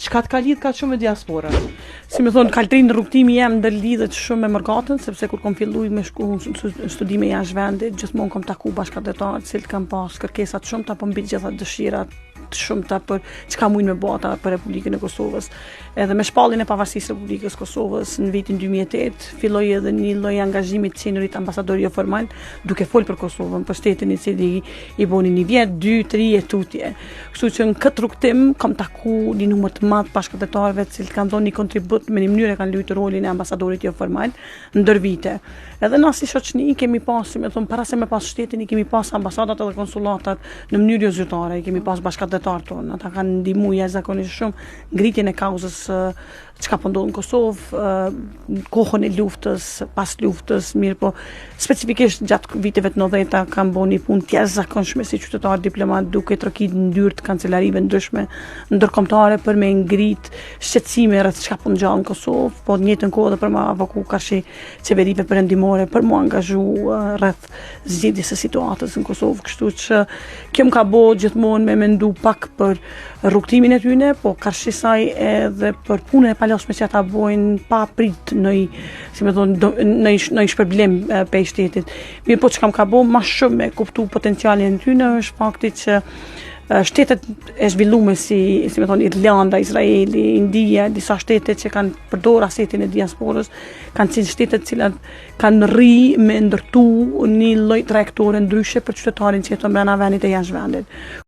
Çka të ka lidh ka shumë me diasporën. Si më thonë, kaltrin rrugtimi jem ndër lidhet shumë me Mërgatën, sepse kur kom filluar me shku studime jashtë vendit, gjithmonë kom taku bashkëdhetarë të cilët kanë pas kërkesa të shumta, po mbi të gjitha dëshirat të shumta për çka mujnë me bota për Republikën e Kosovës. Edhe me shpalljen e pavarësisë së Republikës Kosovës në vitin 2008, filloi edhe një lloj angazhimi të qenurit ambasador jo formal, duke folë për Kosovën, për shtetin i cili i boni një vjet, 2, 3 e tutje. Kështu që në këtë rrugtim kam taku një numër të madh bashkëdhetarëve të cilët kanë dhënë një kontribut me një mënyrë kanë luajtur rolin e ambasadorit jo formal ndër vite. Edhe na si shoqëni kemi pas, si më thon, para se me pas shtetin, i kemi pas ambasadat edhe konsulatat në mënyrë jo zyrtare, i kemi pas bashkëdhetarë tonë. Ata kanë ndihmuar jashtëzakonisht shumë ngritjen e kauzës çka po ndodh në Kosovë, kohën e luftës, pas luftës, mirë po specifikisht gjatë viteve të 90-ta kanë bënë një punë të jashtëzakonshme si qytetar diplomat duke trokit në dyert të kancelarive ndryshme ndërkombëtare për me ngrit shqetësime rreth çka po ngjall në Kosovë, po në njëjtën kohë edhe për ma avoku karshi qeverive perëndimore për mu angazhu rreth zgjidhjes së situatës në Kosovë, kështu që kjo më ka bëu gjithmonë me mendu pak për rrugtimin e tyne, po karshi saj edhe për punën e palosme që ata bojnë pa prit në si më thonë në shpërblim pe shtetit. Mirë po që kam ka bëu më shumë me kuptu potencialin e tyne është fakti që shtetet e zhvillume si më thonë Irlanda, Izraeli, India, disa shtetet që kanë përdorur asetin e diasporës, kanë qenë shtetet cilat kanë rri me ndërtu një lloj trajektore ndryshe për qytetarin që jeton brenda vendit e jashtë vendit.